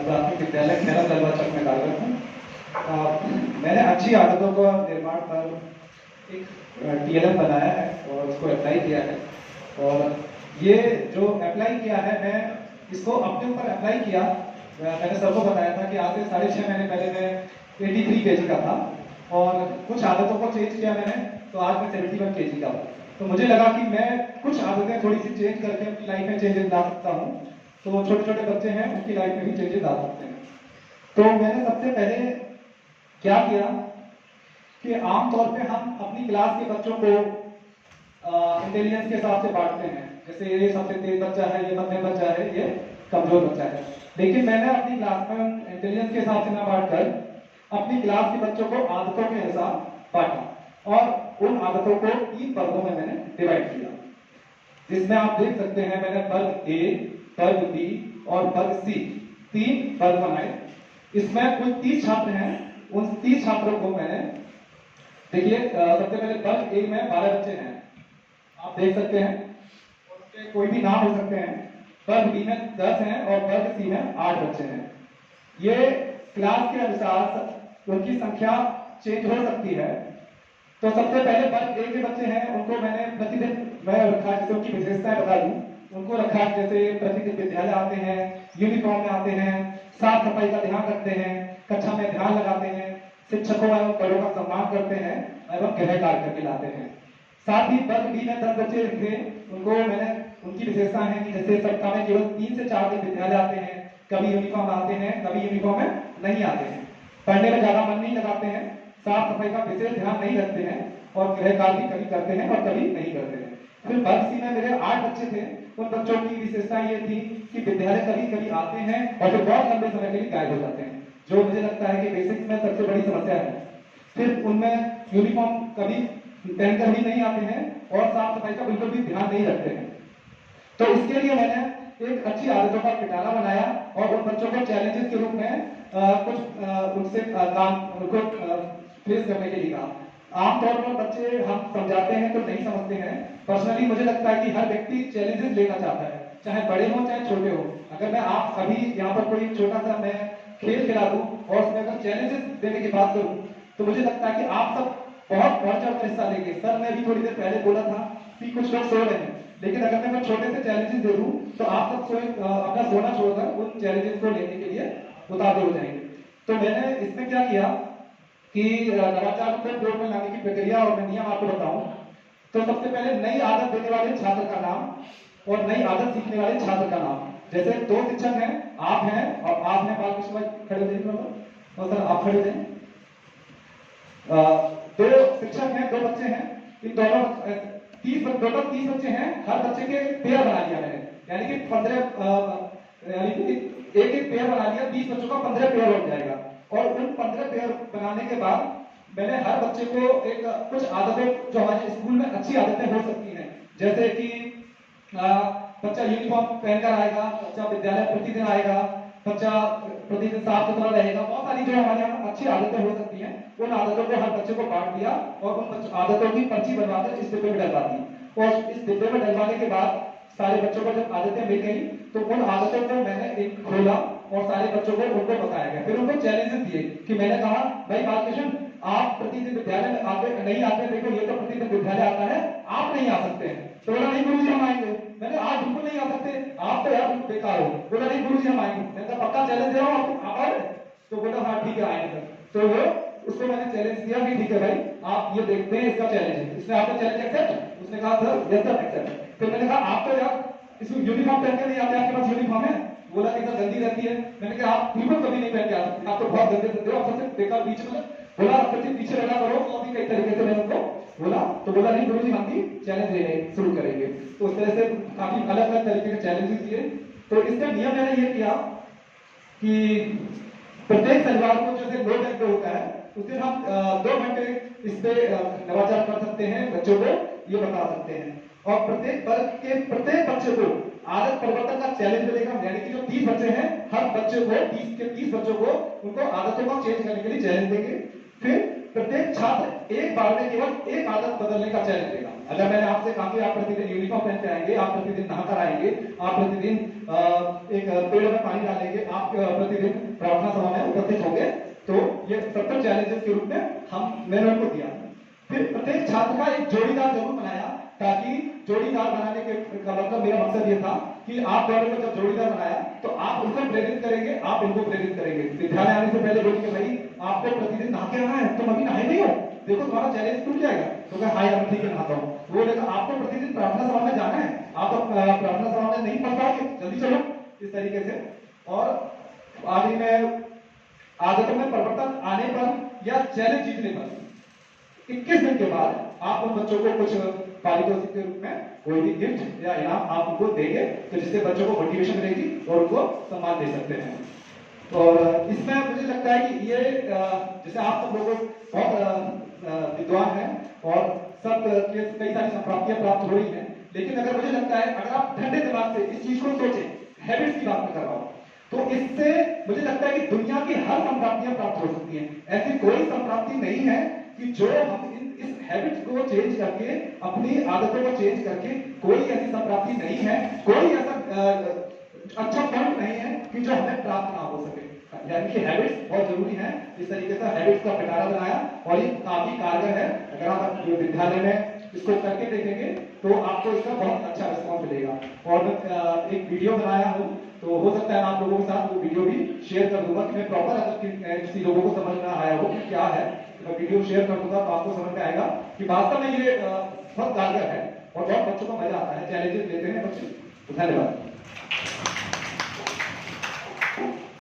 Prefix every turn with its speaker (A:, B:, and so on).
A: प्राथमिक विद्यालय खेरा तलवाचक में कार्यरत हूँ। मैंने अच्छी आदतों का निर्माण पर एक टीएलएम बनाया है और उसको अप्लाई किया है। और ये जो अप्लाई किया है, मैं इसको अपने ऊपर अप्लाई किया। मैंने सबको बताया था कि आज से 6.5 महीने पहले मैं 83 kg का था और कुछ आदतों को चेंज किया मैंने, तो आज मैं 71 kg का हूँ। तो मुझे लगा कि मैं कुछ आदतें थोड़ी सी चेंज करके अपनी लाइफ में चेंजेस ला सकता हूँ। तो छोटे छोटे बच्चे हैं, उनकी लाइफ में भी चेंजेस आ सकते हैं। तो मैंने सबसे पहले क्या किया कि आमतौर पे हम अपनी क्लास के बच्चों को इंटेलिजेंस के हिसाब से बांटते हैं। जैसे ये सबसे तेज बच्चा है, ये मध्यम बच्चा है, ये कमजोर बच्चा है। लेकिन मैंने अपनी क्लास में इंटेलिजेंस के हिसाब से ना बांटकर अपनी क्लास के बच्चों को आदतों के हिसाब बांटा और उन आदतों को 3 वर्गों में मैंने डिवाइड किया, जिसमें आप देख सकते हैं मैंने वर्ग ए, वर्ग बी और वर्ग सी 3 वर्ग बनाए। इसमें कुल 30 छात्र हैं। उन 30 छात्रों को मैंने, देखिए सबसे पहले वर्ग ए में 12 बच्चे हैं, आप देख सकते हैं, उनके कोई भी नाम हो सकते हैं। वर्ग बी में 10 हैं और वर्ग सी में 8 बच्चे हैं। ये क्लास के अनुसार उनकी संख्या चेंज हो सकती है। तो सबसे पहले वर्ग ए के बच्चे हैं, उनको मैंने प्रतिदिन मैं रखा, जैसे उनकी विशेषताएं बता दूं, उनको रखा जैसे प्रतिदिन विद्यालय आते हैं, यूनिफॉर्म में आते हैं, साफ सफाई का ध्यान रखते हैं, कक्षा में ध्यान लगाते हैं, शिक्षकों एवं बड़ों का सम्मान करते हैं एवं गृह कार्य करके लाते हैं। साथ ही वर्ग बी में 10 बच्चे थे, उनको मैंने, उनकी विशेषता है कि जैसे सप्ताह में केवल 3 से 4 दिन विद्यालय आते हैं, कभी यूनिफॉर्म आते हैं, कभी यूनिफॉर्म में नहीं आते हैं, पढ़ने में ज्यादा मन नहीं लगाते हैं, साफ सफाई का विशेष ध्यान नहीं रखते हैं और गृह कार्य भी कभी करते हैं और कभी नहीं करते हैं। फिर वर्ग सी में मेरे 8 बच्चे थे। उन बच्चों की विशेषता ये थी कि विद्यालय कभी कभी आते हैं और फिर बहुत लंबे समय के लिए गायब हो जाते हैं, जो मुझे लगता है कि बेसिक्स में सबसे बड़ी समस्या है। फिर उनमें यूनिफॉर्म कभी पहनकर भी नहीं आते हैं और साफ सफाई का बिल्कुल भी ध्यान नहीं रखते हैं। तो इसके लिए मैंने एक अच्छी आदतों का पिटारा बनाया और उन बच्चों को चैलेंजेस के रूप में कुछ उनसे काम उनको फेस करने के लिए कहा। आमतौर पर बच्चे हम समझाते हैं तो नहीं समझते हैं। पर्सनली मुझे लगता है कि हर व्यक्ति चैलेंजेस लेना चाहता है, चाहे बड़े हो चाहे छोटे हो। अगर मैं आप अभी यहाँ पर कोई छोटा सा मैं खेल खिला दूं और उसमें अगर चैलेंजेस देने की बात करूं, तो मुझे लगता है कि आप सब बहुत बढ़ चढ़कर हिस्सा लेंगे। सर ने भी थोड़ी देर पहले बोला था कि कुछ लोग सो रहे हैं, लेकिन अगर मैं छोटे से चैलेंजेस दे दूं तो आप सब अपना सोना छोड़कर उन चैलेंजेस को लेने के लिए उतावले हो जाएंगे। तो मैंने इसमें क्या किया कि नवाचार को बोर्ड में लाने की प्रक्रिया और मैं नियम आपको बताऊं। तो सबसे पहले नई आदत देने वाले छात्र का नाम और नई आदत सीखने वाले छात्र का नाम। जैसे 2 शिक्षक हैं, आप हैं और आप हैं, बालकृष्ण भाई खड़े हो और सर आप खड़े हैं। 2 शिक्षक हैं, 2 बच्चे हैं, इन दोनों 30 बच्चे हैं। हर बच्चे के पेयर बना लिया मैंने, यानी कि 15 यानी कि एक पेयर बना लिया। 30 बच्चों का 15 पेयर हो जाएगा। और उन 15 पेयर बनाने के बाद मैंने हर बच्चे को एक कुछ आदतें जो हमारे स्कूल में अच्छी आदतें हो सकती हैं, जैसे कि बच्चा यूनिफॉर्म पहनकर आएगा, बच्चा विद्यालय प्रतिदिन आएगा, बच्चा प्रतिदिन साफ सुथरा रहेगा, बहुत सारी जो हमारे यहाँ अच्छी आदतें हो सकती हैं, उन आदतों को हर बच्चे को बांट दिया और उन आदतों की पर्ची बनवाकर इस डिब्बे में डलवा दी। और इस डिब्बे में डलवाने के बाद सारे बच्चों को जब आदतें मिल गई तो उन आदतों को मैंने एक खोला और सारे बच्चों को उनको बताया गया। फिर उनको चैलेंजेस दिए कि मैंने कहा भाई बालकृष्ण, आप प्रतिदिन विद्यालय में आते नहीं आते, देखो ये तो प्रतिदिन विद्यालय आता है, आप नहीं आ सकते हैं। तो बोला नहीं गुरुजी हम आएंगे। मैंने आज बिल्कुल नहीं आ सकते, आप तो यार बेकार हो। बोला नहीं गुरुजी हम आएंगे। मैंने कहा पक्का चैलेंज दे रहा हूँ, आप आओगे? तो बोला हाँ ठीक है आएंगे। तो वो उसको मैंने चैलेंज दिया कि ठीक है भाई आप ये देखते हैं, इसका चैलेंज है। इसने आपका चैलेंज एक्सेप्ट? उसने कहा सर यस सर एक्सेप्ट। फिर मैंने कहा आप तो यार इसको यूनिफॉर्म पहन के नहीं आते, आपके पास यूनिफॉर्म है? बोला कि सर गंदी रहती है। मैंने कहा आप बिल्कुल कभी नहीं पहन के आ सकते, आप तो बहुत गंदे से हो, आप सबसे बेकार बीच में। बोला सबसे पीछे लगा करो, और भी कई तरीके से मैंने उनको बोला। तो बोला नहीं गुरुजी हम भी चैलेंज लेने शुरू करेंगे। तो उस तरह से काफी अलग अलग तरीके के चैलेंजेस दिए। तो इसका नियम मैंने ये किया कि प्रत्येक शनिवार को जैसे 2 घंटे होता है, उस दिन हम 2 घंटे इस पे नवाचार कर सकते हैं, बच्चों को ये बता सकते हैं। और प्रत्येक वर्ग के प्रत्येक बच्चे को आदत परिवर्तन का चैलेंज मिलेगा, यानी कि जो 30 बच्चे हैं हर बच्चे को 30 के 30 बच्चों को उनको आदतों को चेंज करने के लिए चैलेंज देंगे। फिर प्रत्येक छात्र एक बार में केवल एक आदत बदलने का चैलेंज लेगा। अगर मैंने आपसे कहा कि आप प्रतिदिन यूनिफॉर्म पहन के आएंगे, आप प्रतिदिन नहाकर आएंगे, आप प्रतिदिन एक पेड़ में पानी डालेंगे, आप प्रतिदिन प्रार्थना सभा में उपस्थित होंगे, तो ये 70 चैलेंजेस के रूप में मैंने उनको दिया। फिर प्रत्येक छात्र का एक जोड़ीदार जरूर बनाया, ताकि जोड़ीदार बनाने का मतलब मेरा मकसद ये था कि आप दोनों को जब जोड़ीदार बनाया तो आप उनको प्रेरित करेंगे, आप इनको प्रेरित करेंगे। विद्यालय आने से पहले बोलिए भाई आपको प्रतिदिन नहा के आना है, तुम अभी नहाए नहीं हो, देखो तुम्हारा चैलेंज टूट जाएगा। तो कहा हाँ यार ठीक है नहाता हूँ। वो बोलेगा आपको प्रतिदिन प्रार्थना सभा में जाना है, आप प्रार्थना सभा में नहीं पढ़ पाओगे, जल्दी चलो, इस तरीके से। और आगे में आदतों में परिवर्तन आने पर या चैलेंज जीतने पर 21 दिन के बाद आप उन बच्चों को कुछ पारितोषिक के रूप में कोई भी गिफ्ट या इनाम आप उनको देंगे, तो जिससे बच्चों को मोटिवेशन मिलेगी और उनको सम्मान दे सकते हैं। और इसमें मुझे लगता है कि ये जैसे आप सब लोग बहुत विद्वान हैं और सब कई सारी संप्राप्तियां प्राप्त हो रही हैं, लेकिन अगर मुझे लगता है अगर आप ठंडे दिमाग से इस चीज को सोचें, हैबिट्स की बात मैं कर रहा हूं, तो इससे मुझे लगता है कि दुनिया की हर संप्राप्तियां प्राप्त हो सकती हैं। ऐसी कोई संप्राप्ति नहीं है कि जो हम इस हैबिट्स को चेंज करके, अपनी आदतों को चेंज करके, कोई ऐसी संप्राप्ति नहीं है, कोई ऐसा अच्छा पॉइंट नहीं है कि जो हमें प्राप्त ना हो सके। यानी कि हैबिट्स बहुत जरूरी है। इस तरीके से हैबिट्स का पिटारा बनाया और ये काफी कारगर है। अगर आप विद्यालय में इसको करके देखेंगे तो आपको इसका बहुत अच्छा रिस्पॉन्स मिलेगा। और एक वीडियो बनाया हूँ, तो हो सकता है आप लोगों के साथ वो वीडियो भी शेयर कर दूंगा कि मैं प्रॉपर अगर किसी लोगों को समझ में आया हो कि क्या है, मैं वीडियो शेयर कर दूंगा तो आपको समझ में आएगा कि वास्तव में ये बहुत कारगर है और बहुत बच्चों को मजा आता है, चैलेंजेस लेते हैं बच्चे। धन्यवाद।